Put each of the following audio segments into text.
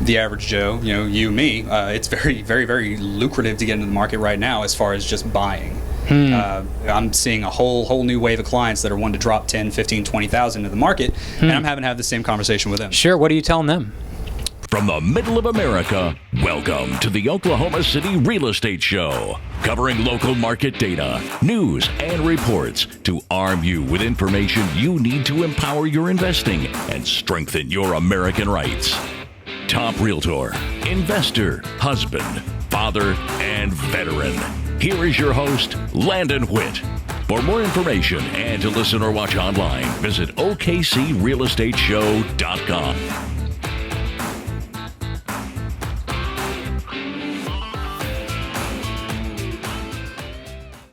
the average Joe, you, me, it's very, very, very lucrative to get into the market right now as far as just buying. I'm seeing a whole new wave of clients that are wanting to drop 10, 15, 20,000 into the market, and I'm having to have the same conversation with them. Sure. What are you telling them? From the middle of America, welcome to the Oklahoma City Real Estate Show, covering local market data, news, and reports to arm you with information you need to empower your investing and strengthen your American rights. Top realtor, investor, husband, father, and veteran. Here is your host, Landon Whitt. For more information and to listen or watch online, visit OKCRealEstateShow.com.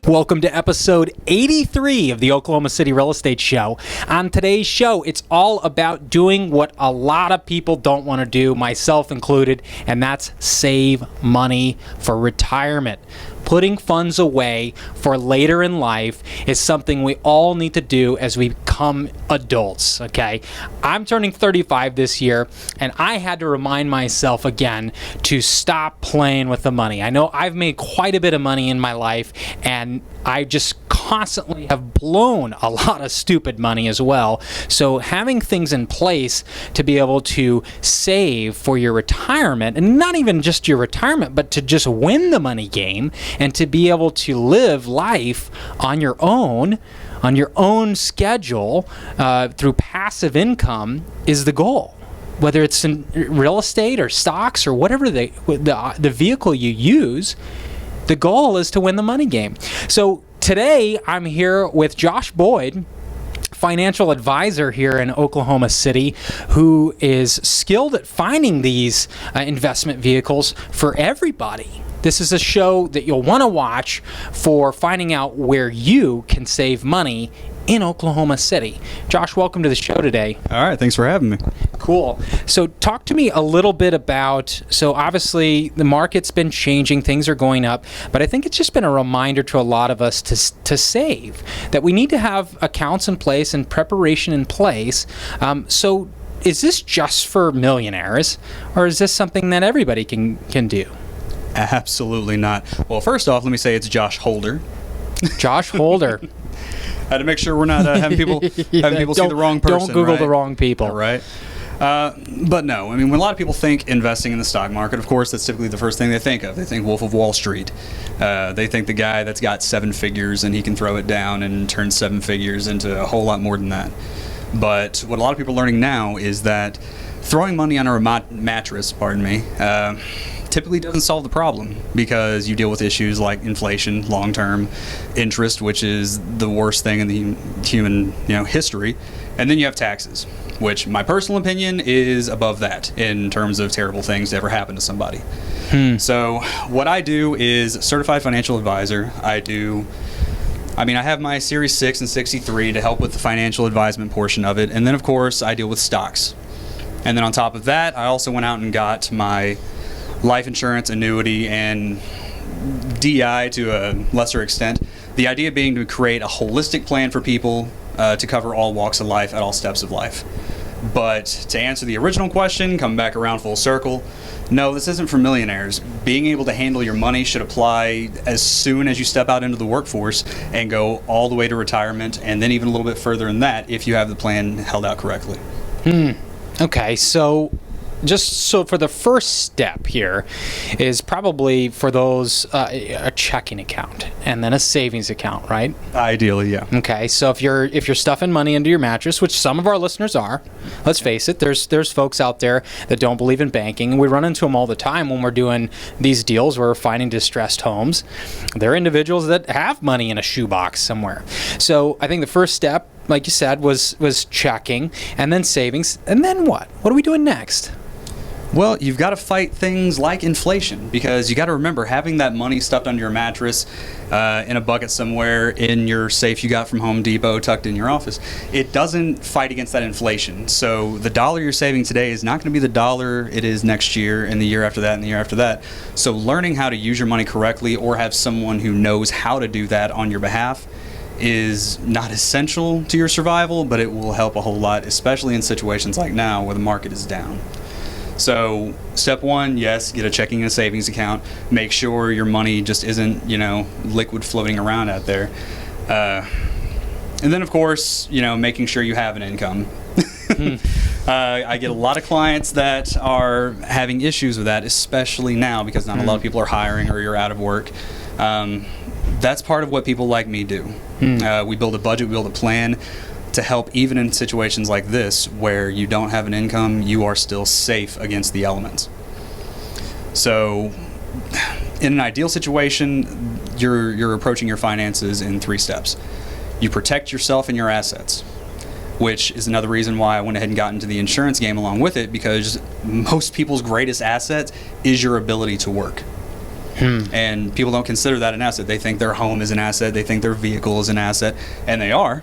Welcome to episode 83 of the Oklahoma City Real Estate Show. On today's show, it's all about doing what a lot of people don't want to do, myself included, and that's save money for retirement. Putting funds away for later in life is something we all need to do as we become adults, okay? I'm turning 35 this year, and I had to remind myself again to stop playing with the money. I know I've made quite a bit of money in my life, and I just constantly have blown a lot of stupid money as well. So having things in place to be able to save for your retirement, and not even just your retirement, but to just win the money game and to be able to live life on your own schedule through passive income is the goal. Whether it's in real estate or stocks or whatever the vehicle you use, the goal is to win the money game. So today I'm here with Josh Boyd, financial advisor here in Oklahoma City, who is skilled at finding these investment vehicles for everybody. This is a show that you'll want to watch for finding out where you can save money in Oklahoma City. Josh, welcome to the show today. All right, thanks for having me. Cool. So talk to me a little bit about, so obviously the market's been changing, things are going up, but I think it's just been a reminder to a lot of us to save, that we need to have accounts in place and preparation in place. So is this just for millionaires, or is this something that everybody can do? Absolutely not. Well, first off, let me say it's Josh.Holder. Josh.Holder. Had to make sure we're not having people see the wrong person. Don't Google right? the wrong people. Right. But no, I mean, when a lot of people think investing in the stock market, of course, that's typically the first thing they think of. They think Wolf of Wall Street. They think the guy that's got 7 figures and he can throw it down and turn 7 figures into a whole lot more than that. But what a lot of people are learning now is that throwing money on a mattress, typically doesn't solve the problem, because you deal with issues like inflation, long-term interest, which is the worst thing in the human history, and then you have taxes, which my personal opinion is above that in terms of terrible things to ever happen to somebody. So what I do is certified financial advisor. I have my Series 6 and 63 to help with the financial advisement portion of it, and then of course I deal with stocks. And then on top of that, I also went out and got my life insurance, annuity, and DI to a lesser extent. The idea being to create a holistic plan for people to cover all walks of life at all steps of life. But to answer the original question, come back around full circle, no, this isn't for millionaires. Being able to handle your money should apply as soon as you step out into the workforce and go all the way to retirement, and then even a little bit further than that if you have the plan held out correctly. Okay, so for the first step here is probably for those a checking account and then a savings account, right? Ideally, yeah. Okay, so if you're stuffing money into your mattress, which some of our listeners are, let's face it, there's folks out there that don't believe in banking, and we run into them all the time when we're doing these deals. We're finding distressed homes. They're individuals that have money in a shoebox somewhere. So I think the first step, like you said, was checking, and then savings, and then what? What are we doing next? Well, you've got to fight things like inflation, because you got to remember, having that money stuffed under your mattress in a bucket somewhere in your safe you got from Home Depot tucked in your office, it doesn't fight against that inflation. So the dollar you're saving today is not going to be the dollar it is next year and the year after that and the year after that. So learning how to use your money correctly, or have someone who knows how to do that on your behalf, is not essential to your survival, but it will help a whole lot, especially in situations like now where the market is down. So step one, yes, get a checking and a savings account. Make sure your money just isn't, liquid floating around out there. And then, of course, making sure you have an income. I get a lot of clients that are having issues with that, especially now because not a lot of people are hiring or you're out of work. That's part of what people like me do. We build a budget, we build a plan to help even in situations like this where you don't have an income, you are still safe against the elements. So in an ideal situation, you're approaching your finances in 3 steps. You protect yourself and your assets, which is another reason why I went ahead and got into the insurance game along with it, because most people's greatest asset is your ability to work. And people don't consider that an asset. They think their home is an asset. They think their vehicle is an asset, and they are.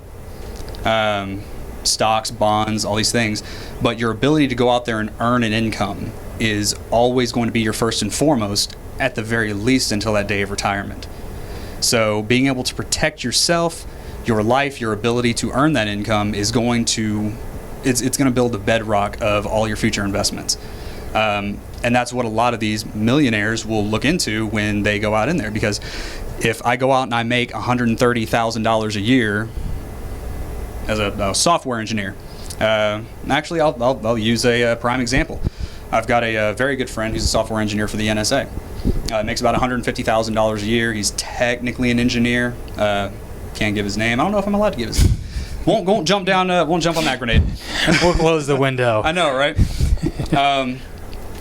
Stocks, bonds, all these things. But your ability to go out there and earn an income is always going to be your first and foremost, at the very least until that day of retirement. So being able to protect yourself, your life, your ability to earn that income is going to, it's going to build the bedrock of all your future investments. And that's what a lot of these millionaires will look into when they go out in there. Because if I go out and I make $130,000 a year as a software engineer, actually I'll use a prime example. I've got a very good friend who's a software engineer for the NSA. Makes about $150,000 a year. He's technically an engineer. Can't give his name. I don't know if I'm allowed to give his name. Won't jump down. Won't jump on that grenade. We'll close the window. I know, right?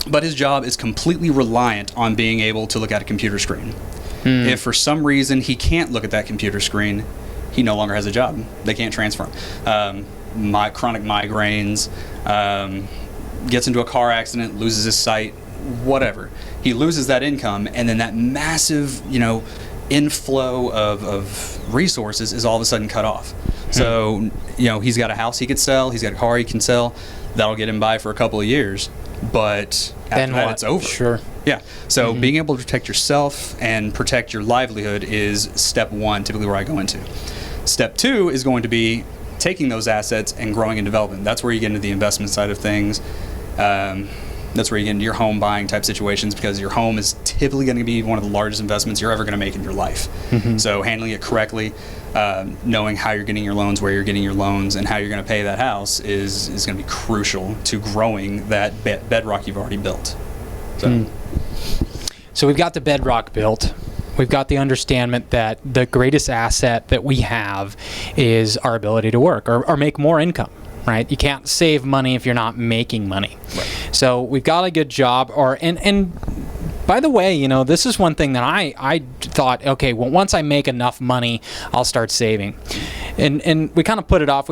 But his job is completely reliant on being able to look at a computer screen. If for some reason he can't look at that computer screen, he no longer has a job. They can't transfer him. Chronic migraines, gets into a car accident, loses his sight, whatever. He loses that income, and then that massive, inflow of resources is all of a sudden cut off. So, he's got a house he could sell, he's got a car he can sell, that'll get him by for a couple of years, but after that it's over. Sure. Yeah. So being able to protect yourself and protect your livelihood is step one, typically where I go into. Step two is going to be taking those assets and growing and developing. That's where you get into the investment side of things. That's where you get into your home buying type situations, because your home is typically going to be one of the largest investments you're ever going to make in your life. So handling it correctly, knowing how you're getting your loans, where you're getting your loans, and how you're going to pay that house is going to be crucial to growing that bedrock you've already built. So we've got the bedrock built. We've got the understanding that the greatest asset that we have is our ability to work or make more income. Right? You can't save money if you're not making money. Right. So we've got a good job. And by the way, this is one thing that I thought, okay, well, once I make enough money, I'll start saving. And we kind of put it off.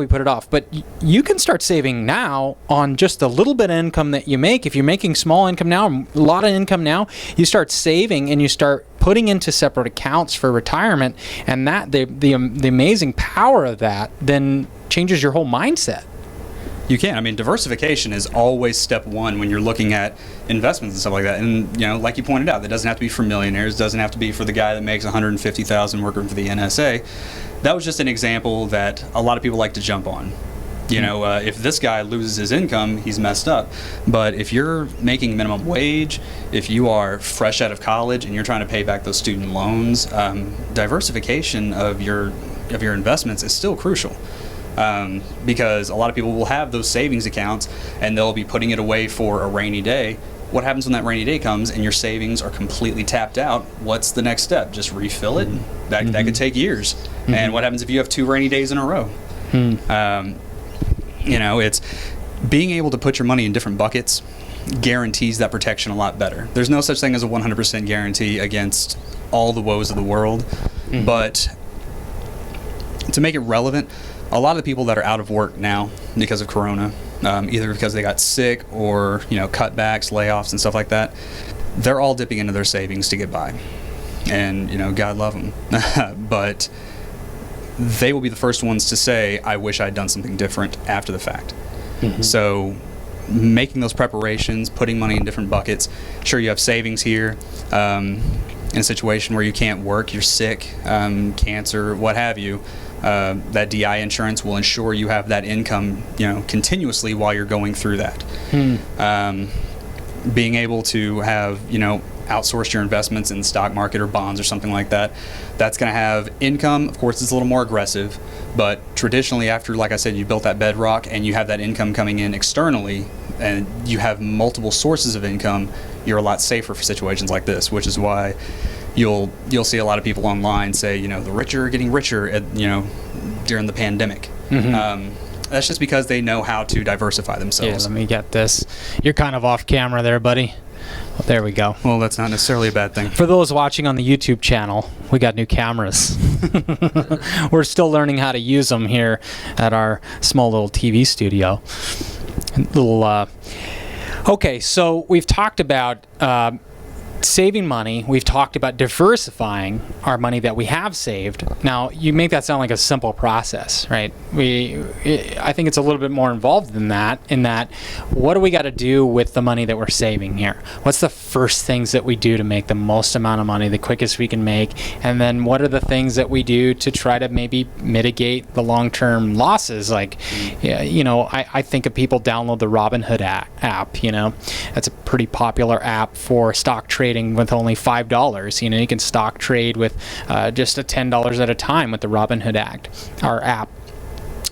But you can start saving now on just a little bit of income that you make. If you're making small income now, a lot of income now, you start saving and you start putting into separate accounts for retirement. And that the amazing power of that then changes your whole mindset. You can. I mean, diversification is always step one when you're looking at investments and stuff like that. And, like you pointed out, that doesn't have to be for millionaires. It doesn't have to be for the guy that makes $150,000 working for the NSA. That was just an example that a lot of people like to jump on. If this guy loses his income, he's messed up. But if you're making minimum wage, if you are fresh out of college and you're trying to pay back those student loans, diversification of your investments is still crucial. Because a lot of people will have those savings accounts and they'll be putting it away for a rainy day. What happens when that rainy day comes and your savings are completely tapped out? What's the next step? Just refill it? That could take years. And what happens if you have 2 rainy days in a row? It's being able to put your money in different buckets guarantees that protection a lot better. There's no such thing as a 100% guarantee against all the woes of the world. But to make it relevant, a lot of the people that are out of work now because of Corona, either because they got sick or, cutbacks, layoffs and stuff like that, they're all dipping into their savings to get by. And, God love them. But they will be the first ones to say, I wish I'd done something different after the fact. So making those preparations, putting money in different buckets. Sure, you have savings here. In a situation where you can't work, you're sick, cancer, what have you, that DI insurance will ensure you have that income, continuously while you're going through that. being able to have, outsource your investments in the stock market or bonds or something like that, that's going to have income. Of course, it's a little more aggressive, but traditionally after, like I said, you built that bedrock and you have that income coming in externally and you have multiple sources of income, you're a lot safer for situations like this, which is why you'll see a lot of people online say, the richer are getting richer, during the pandemic. That's just because they know how to diversify themselves. Yeah, let me get this. You're kind of off camera there, buddy. Well, there we go. Well, that's not necessarily a bad thing. For those watching on the YouTube channel, we got new cameras. We're still learning how to use them here at our small little TV studio. Okay, so we've talked about saving money. We've talked about diversifying our money that we have saved. Now, you make that sound like a simple process, right? I think it's a little bit more involved than that, in that, what do we got to do with the money that we're saving here? What's the first things that we do to make the most amount of money, the quickest we can make? And then what are the things that we do to try to maybe mitigate the long-term losses? Like, I think of people download the Robinhood app, That's a pretty popular app for stock trading with only $5. You can stock trade with just $10 at a time with the Robinhood app.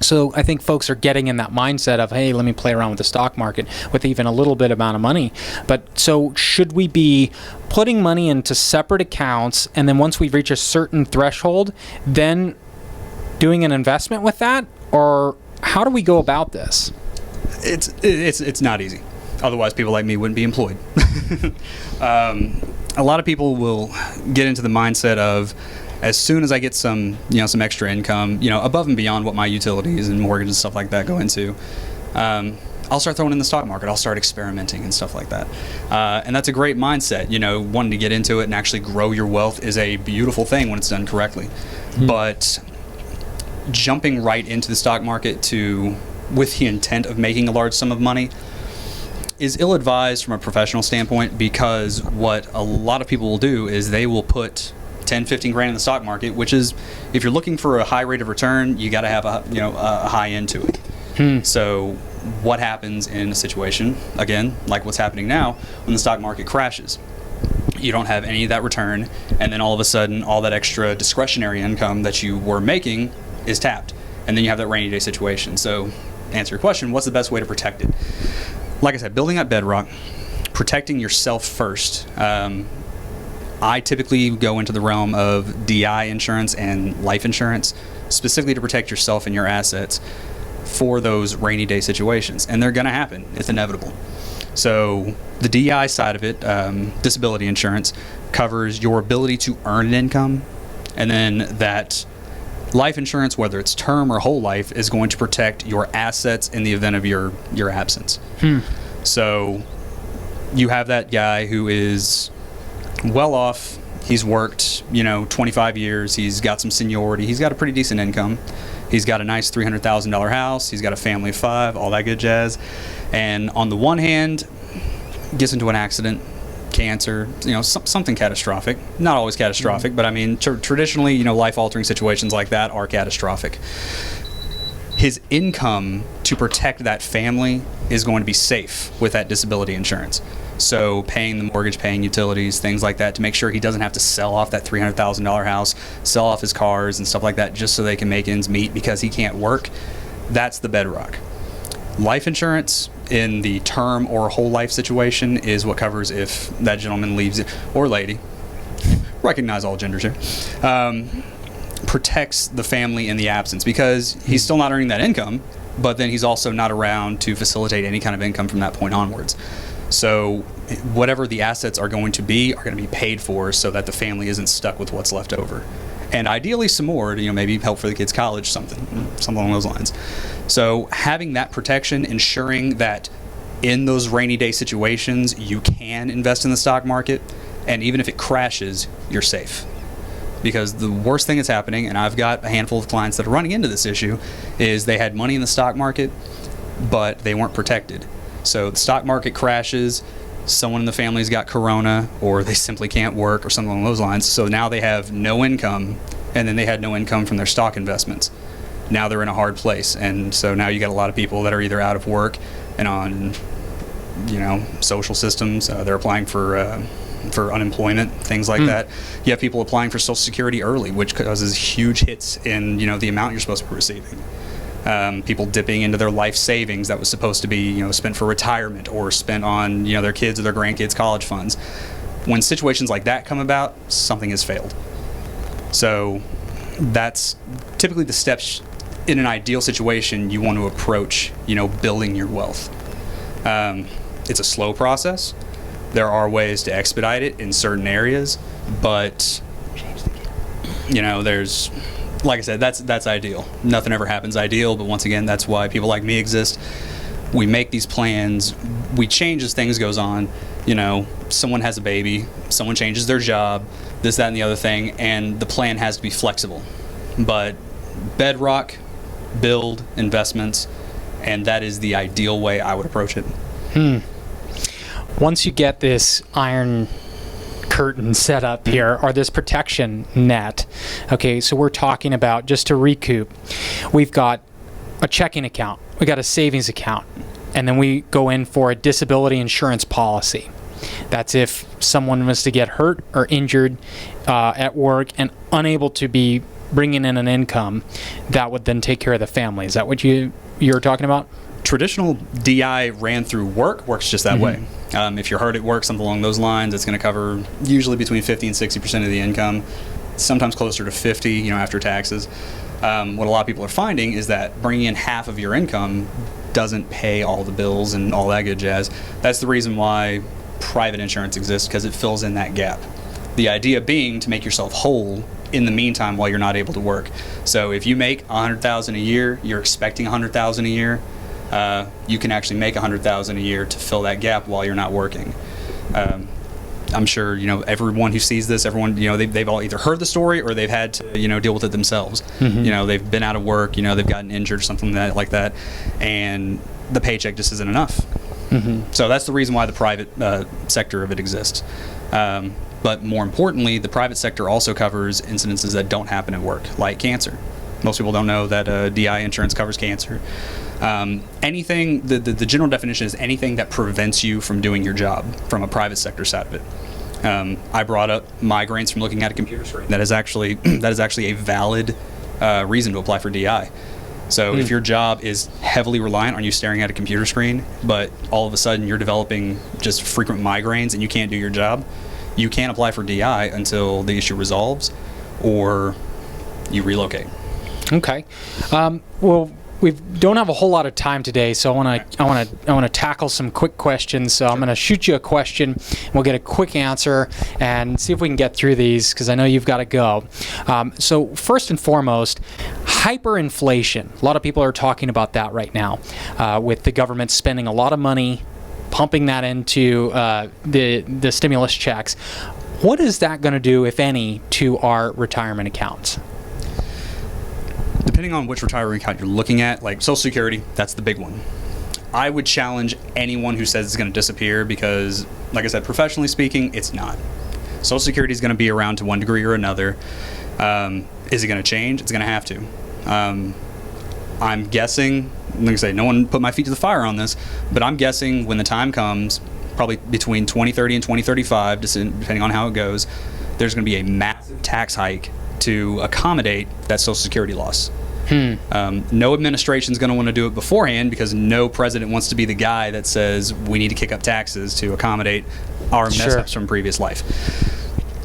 So I think folks are getting in that mindset of, hey, let me play around with the stock market with even a little bit amount of money. But so should we be putting money into separate accounts, and then once we reach a certain threshold, then doing an investment with that? Or how do we go about this? It's not easy. Otherwise, people like me wouldn't be employed. A lot of people will get into the mindset of, as soon as I get some extra income, above and beyond what my utilities and mortgage and stuff like that go into, I'll start throwing in the stock market. I'll start experimenting and stuff like that. And that's a great mindset. Wanting to get into it and actually grow your wealth is a beautiful thing when it's done correctly. But jumping right into the stock market with the intent of making a large sum of money is ill-advised from a professional standpoint, because what a lot of people will do is they will put 10, 15 grand in the stock market, which is, if you're looking for a high rate of return, you got to have a high end to it. So what happens in a situation, again, like what's happening now, when the stock market crashes? You don't have any of that return, and then all of a sudden, all that extra discretionary income that you were making is tapped, and then you have that rainy day situation. So, to answer your question, what's the best way to protect it? Like I said, building that bedrock, protecting yourself first. I typically go into the realm of DI insurance and life insurance, specifically to protect yourself and your assets for those rainy day situations. And they're going to happen. It's inevitable. So the DI side of it, disability insurance, covers your ability to earn an income. And then that life insurance, whether it's term or whole life, is going to protect your assets in the event of your absence. So you have that guy who is well off. He's worked, 25 years. He's got some seniority. He's got a pretty decent income. He's got a nice $300,000 house. He's got a family of 5, all that good jazz. And on the one hand, gets into an accident, cancer, something catastrophic. Not always catastrophic, but I mean, traditionally, life-altering situations like that are catastrophic. His income to protect that family is going to be safe with that disability insurance. So paying the mortgage, paying utilities, things like that, to make sure he doesn't have to sell off that $300,000 house, sell off his cars and stuff like that, just so they can make ends meet because he can't work. That's the bedrock. Life insurance in the term or whole life situation is what covers if that gentleman leaves it, or lady, recognize all genders here, protects the family in the absence, because he's still not earning that income, but then he's also not around to facilitate any kind of income from that point onwards. So whatever the assets are going to be paid for, so that the family isn't stuck with what's left over. And ideally some more to, maybe help for the kids' college, something along those lines. So having that protection, ensuring that in those rainy day situations, you can invest in the stock market, and even if it crashes, you're safe. Because the worst thing that's happening, and I've got a handful of clients that are running into this issue, is they had money in the stock market, but they weren't protected. So the stock market crashes, someone in the family's got corona, or they simply can't work, or something along those lines. So now they have no income, and then they had no income from their stock investments. Now they're in a hard place, and so now you got a lot of people that are either out of work and on social systems. They're applying for unemployment, things like that. You have people applying for Social Security early, which causes huge hits in the amount you're supposed to be receiving. People dipping into their life savings that was supposed to be spent for retirement or spent on their kids or their grandkids' college funds. When situations like that come about, something has failed. So that's typically the steps in an ideal situation you want to approach building your wealth. It's a slow process. There are ways to expedite it in certain areas, but there's, like I said, that's ideal. Nothing ever happens ideal, but once again, that's why people like me exist. We make these plans, we change as things goes on. Someone has a baby, someone changes their job, this, that, and the other thing, and the plan has to be flexible. But bedrock, build, investments, and that is the ideal way I would approach it. Once you get this iron curtain set up here, or this protection net, okay, so we're talking about, just to recoup, we've got a checking account, we got a savings account, and then we go in for a disability insurance policy. That's if someone was to get hurt or injured at work and unable to be bringing in an income, that would then take care of the family. Is that what you're talking about? Traditional DI ran through work works just that way. If you're hurt at work, something along those lines, it's going to cover usually between 50 and 60% of the income, sometimes closer to 50, after taxes. What a lot of people are finding is that bringing in half of your income doesn't pay all the bills and all that good jazz. That's the reason why private insurance exists, because it fills in that gap. The idea being to make yourself whole in the meantime while you're not able to work. So if you make $100,000 a year, you're expecting $100,000 a year. You can actually make $100,000 a year to fill that gap while you're not working. I'm sure everyone who sees this, everyone they've all either heard the story or they've had to deal with it themselves. They've been out of work, they've gotten injured or something like that, and the paycheck just isn't enough. So that's the reason why the private sector of it exists. But more importantly, the private sector also covers incidences that don't happen at work, like cancer. Most people don't know that DI insurance covers cancer. Anything, the general definition is anything that prevents you from doing your job from a private sector side of it. I brought up migraines from looking at a computer screen. That is actually a valid reason to apply for DI. So if your job is heavily reliant on you staring at a computer screen, but all of a sudden you're developing just frequent migraines and you can't do your job, you can't apply for DI until the issue resolves or you relocate. Okay. Well, we don't have a whole lot of time today, so I want to tackle some quick questions. So I'm going to shoot you a question, and we'll get a quick answer and see if we can get through these, because I know you've got to go. So first and foremost, hyperinflation. A lot of people are talking about that right now, with the government spending a lot of money, pumping that into the stimulus checks. What is that going to do, if any, to our retirement accounts? Depending on which retirement account you're looking at, like Social Security, that's the big one. I would challenge anyone who says it's going to disappear because, like I said, professionally speaking, it's not. Social Security is going to be around to one degree or another. Is it going to change? It's going to have to. I'm guessing, like I say, no one put my feet to the fire on this, but I'm guessing when the time comes, probably between 2030 and 2035, depending on how it goes, there's going to be a massive tax hike to accommodate that Social Security loss. No administration is going to want to do it beforehand because no president wants to be the guy that says we need to kick up taxes to accommodate our mess-ups from previous life.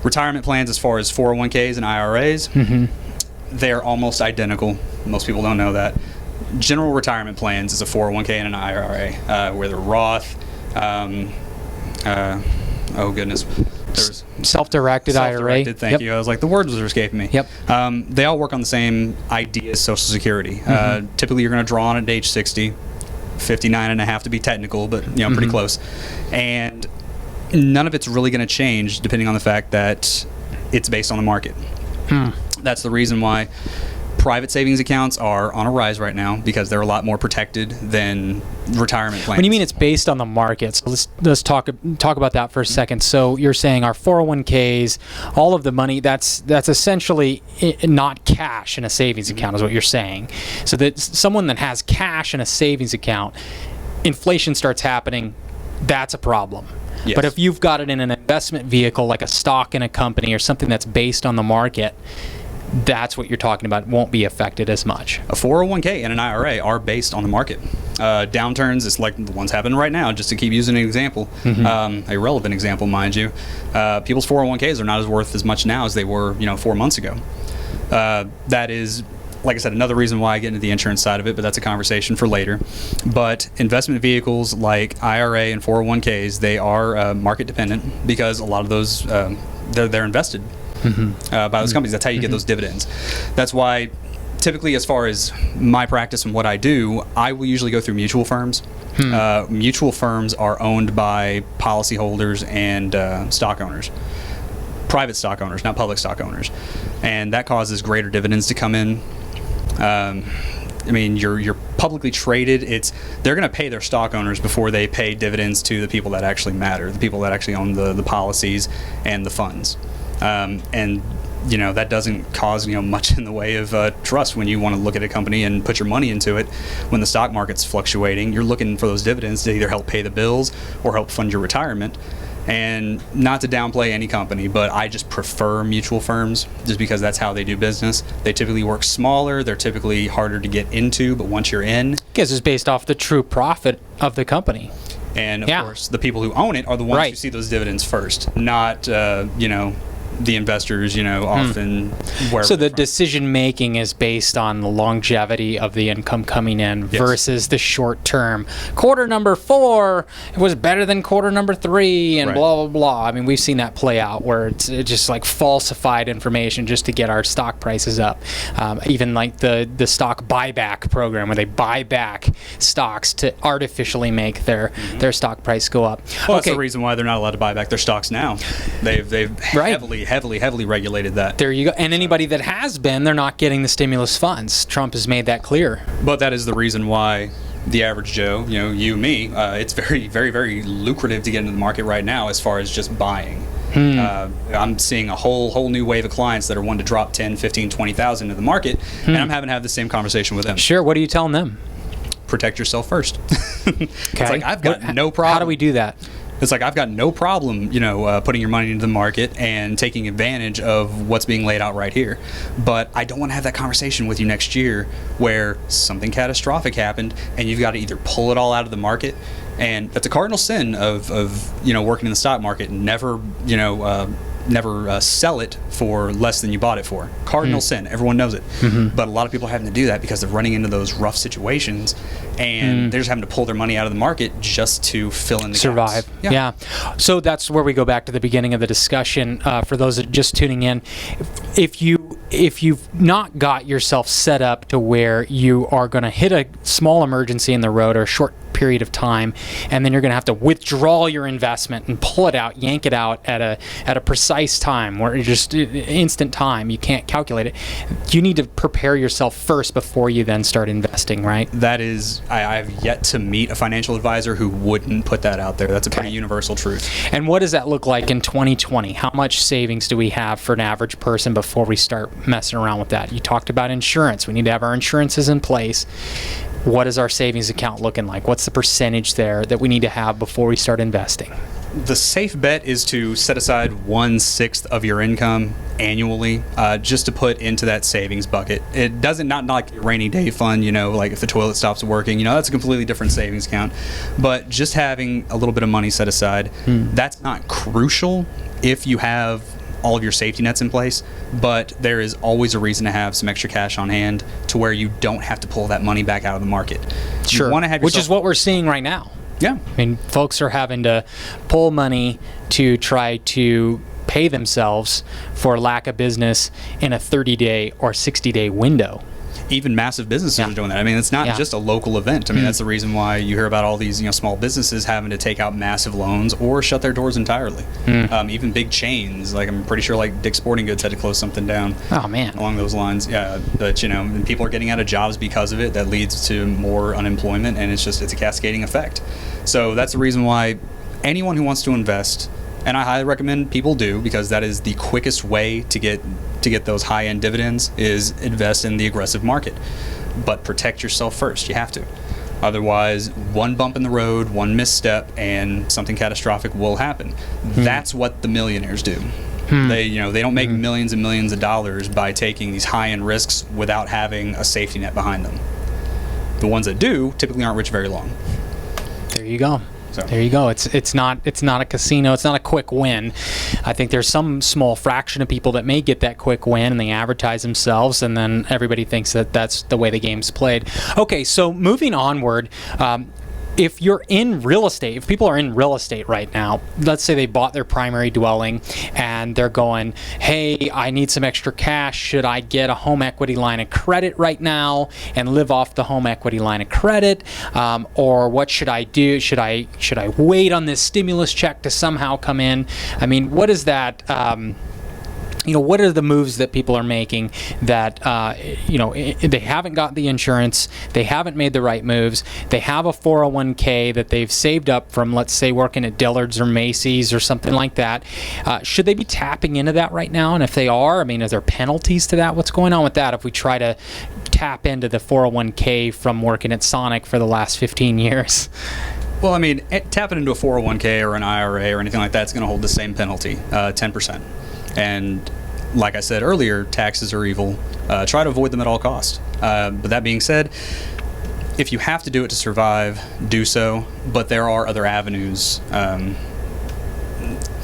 Retirement plans, as far as 401ks and IRAs, they're almost identical. Most people don't know that. General retirement plans is a 401k and an IRA, where they're Roth. Oh goodness. There's self-directed IRA. Thank you. I was like, the words were escaping me. Yep. They all work on the same idea as Social Security. Typically, you're going to draw on at age 60, 59 and a half to be technical, but pretty close. And none of it's really going to change depending on the fact that it's based on the market. That's the reason why private savings accounts are on a rise right now, because they're a lot more protected than retirement plans. When you mean it's based on the market, so let's talk about that for a second. So you're saying our 401ks, all of the money, that's essentially not cash in a savings account, is what you're saying. So that someone that has cash in a savings account, inflation starts happening, that's a problem. Yes. But if you've got it in an investment vehicle like a stock in a company or something that's based on the market, that's what you're talking about. It won't be affected as much. A 401k and an IRA are based on the market. Downturns, it's like the ones happening right now, just to keep using an example, a relevant example, mind you. People's 401ks are not as worth as much now as they were, 4 months ago. That is, like I said, another reason why I get into the insurance side of it, but that's a conversation for later. But investment vehicles like IRA and 401ks, they are market dependent because a lot of those, they're invested by those companies. That's how you get those dividends. That's why typically, as far as my practice and what I do, I will usually go through mutual firms. Mutual firms are owned by policyholders and stock owners. Private stock owners, not public stock owners. And that causes greater dividends to come in. You're publicly traded. They're going to pay their stock owners before they pay dividends to the people that actually matter, the people that actually own the policies and the funds. That doesn't cause much in the way of trust when you want to look at a company and put your money into it. When the stock market's fluctuating, you're looking for those dividends to either help pay the bills or help fund your retirement. And not to downplay any company, but I just prefer mutual firms just because that's how they do business. They typically work smaller. They're typically harder to get into, but once you're in... Because it's based off the true profit of the company. And, of course, the people who own it are the ones who see those dividends first, not, the investors, often wherever. So the decision making is based on the longevity of the income coming in versus the short term. Quarter number 4 was better than quarter number 3 and blah, blah, blah. I mean, we've seen that play out where it's just like falsified information just to get our stock prices up. Even like the stock buyback program where they buy back stocks to artificially make their stock price go up. Well, that's the reason why they're not allowed to buy back their stocks now. They've heavily regulated that. There you go. And anybody that has been, they're not getting the stimulus funds. Trump has made that clear. But that is the reason why the average Joe, you, me, it's very, very, very lucrative to get into the market right now as far as just buying. I'm seeing a whole new wave of clients that are wanting to drop 10, 15, 20,000 into the market, and I'm having to have the same conversation with them. Sure. What are you telling them? Protect yourself first. Okay. It's like, I've got no problem. How do we do that? It's like, I've got no problem, putting your money into the market and taking advantage of what's being laid out right here. But I don't want to have that conversation with you next year where something catastrophic happened and you've got to either pull it all out of the market. And that's a cardinal sin of working in the stock market. Never sell it for less than you bought it for. Cardinal sin. Everyone knows it. But a lot of people are having to do that because they're running into those rough situations and they're just having to pull their money out of the market just to fill in the survive. gaps. Yeah. So that's where we go back to the beginning of the discussion. For those that are just tuning in, if you've not got yourself set up to where you are going to hit a small emergency in the road or a short period of time, and then you're going to have to withdraw your investment and pull it out, yank it out at a precise time where it's just instant time, you can't calculate it. You need to prepare yourself first before you then start investing, right? That is, I've yet to meet a financial advisor who wouldn't put that out there. That's a pretty universal truth. And what does that look like in 2020? How much savings do we have for an average person before we start messing around with that? You talked about insurance. We need to have our insurances in place. What is our savings account looking like? What's the percentage there that we need to have before we start investing? The safe bet is to set aside 1/6 of your income annually just to put into that savings bucket. It doesn't, not like a rainy day fund, like if the toilet stops working, that's a completely different savings account. But just having a little bit of money set aside, that's not crucial if you have all of your safety nets in place, but there is always a reason to have some extra cash on hand to where you don't have to pull that money back out of the market. Sure. You want to have which is what we're seeing right now. Yeah. I mean, folks are having to pull money to try to pay themselves for lack of business in a 30-day or 60-day window. Even massive businesses are doing that. I mean, it's not just a local event. I mean, that's the reason why you hear about all these, small businesses having to take out massive loans or shut their doors entirely. Even big chains, like I'm pretty sure like Dick's Sporting Goods had to close something down. Oh man, along those lines. Yeah, but and people are getting out of jobs because of it. That leads to more unemployment, and it's a cascading effect. So that's the reason why anyone who wants to invest, and I highly recommend people do, because that is the quickest way to get those high-end dividends, is invest in the aggressive market. But protect yourself first. You have to. Otherwise, one bump in the road, one misstep, and something catastrophic will happen. That's what the millionaires do. They don't make millions and millions of dollars by taking these high-end risks without having a safety net behind them. The ones that do typically aren't rich very long. There you go. So. There you go. It's not a casino. It's not a quick win. I think there's some small fraction of people that may get that quick win, and they advertise themselves, and then everybody thinks that that's the way the game's played. Okay, so moving onward, if you're in real estate, if people are in real estate right now, let's say they bought their primary dwelling and they're going, hey, I need some extra cash. Should I get a home equity line of credit right now and live off the home equity line of credit? Or what should I do? Should I wait on this stimulus check to somehow come in? I mean, what is that? What are the moves that people are making that, they haven't got the insurance, they haven't made the right moves, they have a 401k that they've saved up from, let's say, working at Dillard's or Macy's or something like that. Should they be tapping into that right now? And if they are, I mean, are there penalties to that? What's going on with that if we try to tap into the 401k from working at Sonic for the last 15 years? Well, I mean, tapping into a 401k or an IRA or anything like that is going to hold the same penalty, 10%. And like I said earlier, taxes are evil. Try to avoid them at all costs. But that being said, if you have to do it to survive, do so. But there are other avenues to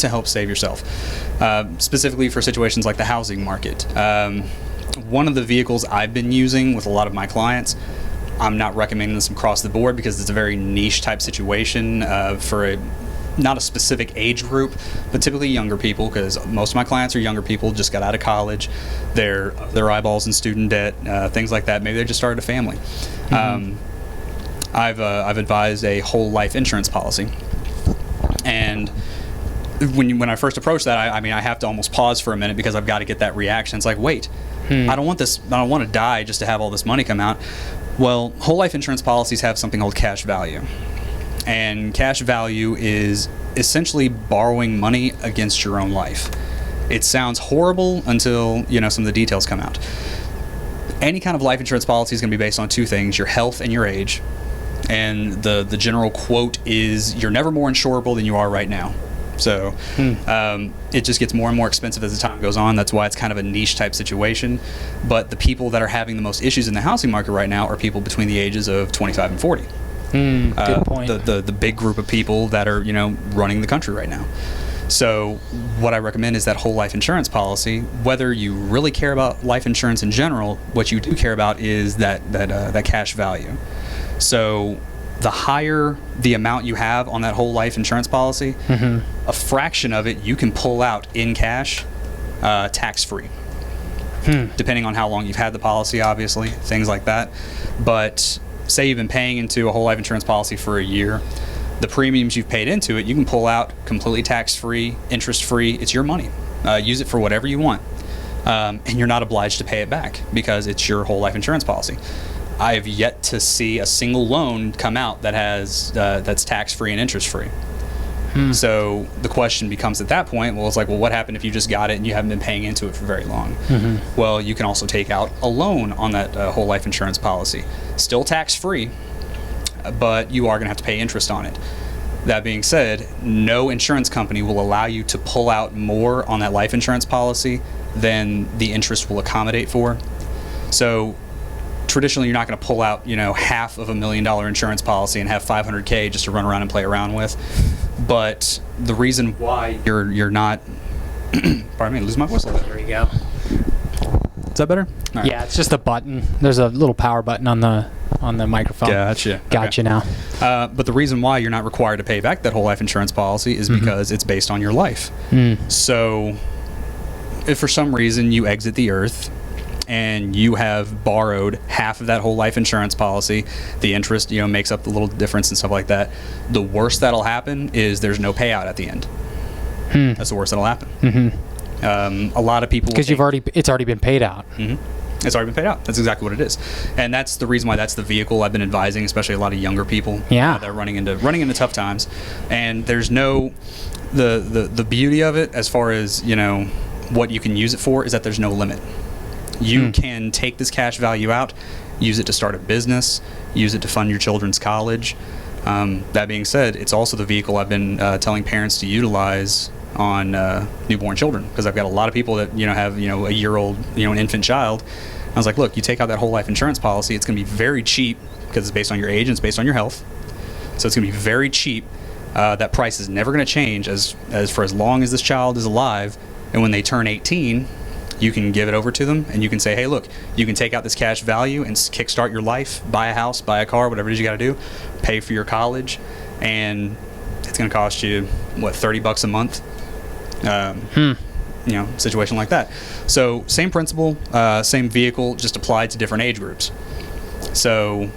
help save yourself, specifically for situations like the housing market. One of the vehicles I've been using with a lot of my clients, I'm not recommending this across the board because it's a very niche type situation for not a specific age group, but typically younger people, because most of my clients are younger people, just got out of college, their eyeballs in student debt, things like that. Maybe they just started a family. I've advised a whole life insurance policy, and when I first approached that, I have to almost pause for a minute because I've got to get that reaction. It's like, wait, I don't want this. I don't want to die just to have all this money come out. Well, whole life insurance policies have something called cash value. And cash value is essentially borrowing money against your own life. It sounds horrible until, some of the details come out. Any kind of life insurance policy is going to be based on two things, your health and your age. And the general quote is, you're never more insurable than you are right now. So it just gets more and more expensive as the time goes on. That's why it's kind of a niche type situation. But the people that are having the most issues in the housing market right now are people between the ages of 25 and 40. Good point. The big group of people that are running the country right now. So what I recommend is that whole life insurance policy. Whether you really care about life insurance in general, what you do care about is that cash value. So the higher the amount you have on that whole life insurance policy, a fraction of it you can pull out in cash, tax-free. Depending on how long you've had the policy, obviously, things like that. But say you've been paying into a whole life insurance policy for a year, the premiums you've paid into it, you can pull out completely tax-free, interest-free. It's your money. Use it for whatever you want. And you're not obliged to pay it back because it's your whole life insurance policy. I have yet to see a single loan come out that has that's tax-free and interest-free. So the question becomes at that point, well, it's like, well, what happened if you just got it and you haven't been paying into it for very long? Well, you can also take out a loan on that whole life insurance policy. Still tax-free, but you are going to have to pay interest on it. That being said, no insurance company will allow you to pull out more on that life insurance policy than the interest will accommodate for. So traditionally, you're not going to pull out, half of $1 million insurance policy and have $500K just to run around and play around with. But the reason why you're not, pardon me, lose my voice a little bit. There you go. Is that better? All right. Yeah, it's just a button. There's a little power button on the microphone. Gotcha. Gotcha now. But the reason why you're not required to pay back that whole life insurance policy is because it's based on your life. So if for some reason you exit the earth and you have borrowed half of that whole life insurance policy, the interest, makes up the little difference and stuff like that. The worst that'll happen is there's no payout at the end. That's the worst that'll happen. A lot of people, because it's already been paid out. It's already been paid out. That's exactly what it is, and that's the reason why that's the vehicle I've been advising, especially a lot of younger people. Yeah, that are running into tough times, and there's no the beauty of it as far as what you can use it for is that there's no limit. You can take this cash value out, use it to start a business, use it to fund your children's college. That being said, it's also the vehicle I've been telling parents to utilize on newborn children, because I've got a lot of people that have a year-old an infant child. I was like, look, you take out that whole life insurance policy, it's going to be very cheap because it's based on your age and it's based on your health. So it's going to be very cheap. That price is never going to change as for as long as this child is alive. And when they turn 18, you can give it over to them and you can say, hey, look, you can take out this cash value and kickstart your life, buy a house, buy a car, whatever it is you got to do, pay for your college, and it's going to cost you, what, $30 a month? Situation like that. So same principle, same vehicle, just applied to different age groups. So,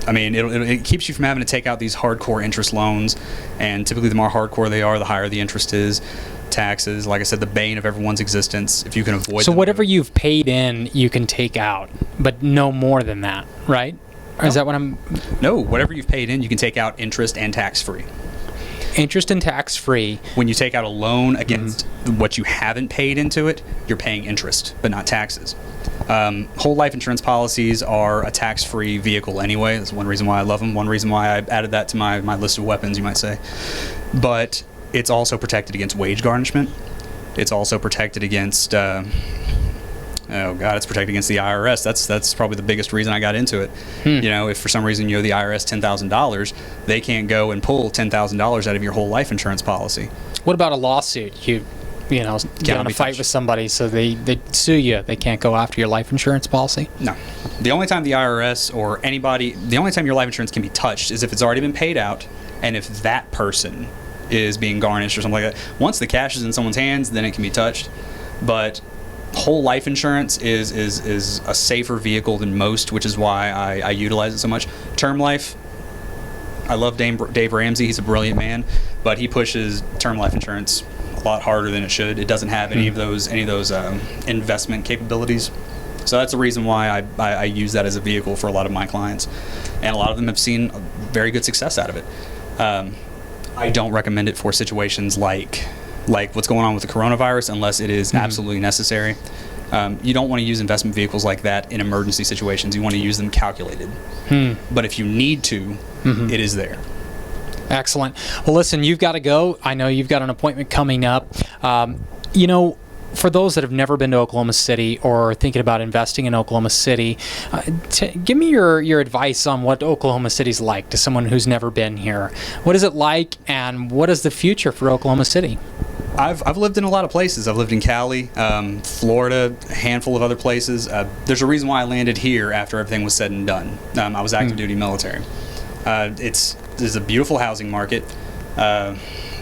I mean, it keeps you from having to take out these hardcore interest loans, and typically the more hardcore they are, the higher the interest is. Taxes, like I said, the bane of everyone's existence. If you can avoid So whatever you've paid in, you can take out, but no more than that, right? Or is that what I'm... No, whatever you've paid in, you can take out interest and tax-free. Interest and tax-free. When you take out a loan against what you haven't paid into it, you're paying interest, but not taxes. Whole life insurance policies are a tax-free vehicle anyway. That's one reason why I love them. One reason why I added that to my list of weapons, you might say. But it's also protected against wage garnishment. It's also protected against... it's protected against the IRS. That's probably the biggest reason I got into it. If for some reason you owe the IRS $10,000, they can't go and pull $10,000 out of your whole life insurance policy. What about a lawsuit? You get in a fight with somebody, so they sue you. They can't go after your life insurance policy? No. The only time the IRS or anybody, the only time your life insurance can be touched is if it's already been paid out, and if that person is being garnished or something like that. Once the cash is in someone's hands, then it can be touched. But whole life insurance is a safer vehicle than most, which is why I utilize it so much. Term life, I love Dave Ramsey. He's a brilliant man, but he pushes term life insurance a lot harder than it should. It doesn't have any of those investment capabilities. So that's the reason why I use that as a vehicle for a lot of my clients, and a lot of them have seen very good success out of it. I don't recommend it for situations like what's going on with the coronavirus unless it is absolutely necessary. You don't want to use investment vehicles like that in emergency situations. You want to use them calculated. But if you need to, it is there. Excellent. Well, listen, you've got to go. I know you've got an appointment coming up. For those that have never been to Oklahoma City or thinking about investing in Oklahoma City, give me your advice on what Oklahoma City's like to someone who's never been here. What is it like, and what is the future for Oklahoma City? I've lived in a lot of places. I've lived in Cali, Florida, a handful of other places. There's a reason why I landed here after everything was said and done. I was active duty military. There's a beautiful housing market. The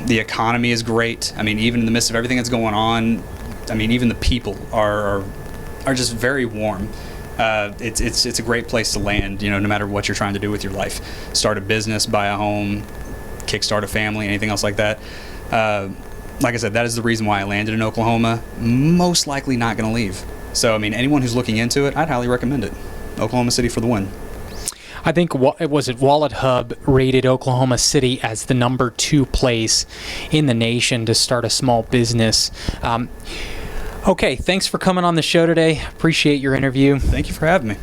economy is great. I mean, even in the midst of everything that's going on, I mean, even the people are just very warm. It's a great place to land, no matter what you're trying to do with your life. Start a business, buy a home, kickstart a family, anything else like that. Like I said, that is the reason why I landed in Oklahoma. Most likely not going to leave. So, I mean, anyone who's looking into it, I'd highly recommend it. Oklahoma City for the win. I think Wallet Hub rated Oklahoma City as the number 2 place in the nation to start a small business. Okay, thanks for coming on the show today. Appreciate your interview. Thank you for having me.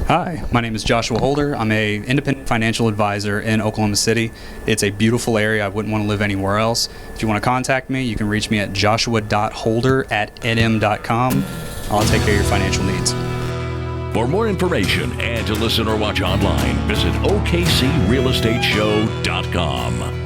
Hi, my name is Joshua.Holder. I'm a independent financial advisor in Oklahoma City. It's a beautiful area. I wouldn't want to live anywhere else. If you want to contact me, you can reach me at joshua.holder@nm.com. I'll take care of your financial needs. For more information and to listen or watch online, visit OKCRealEstateShow.com.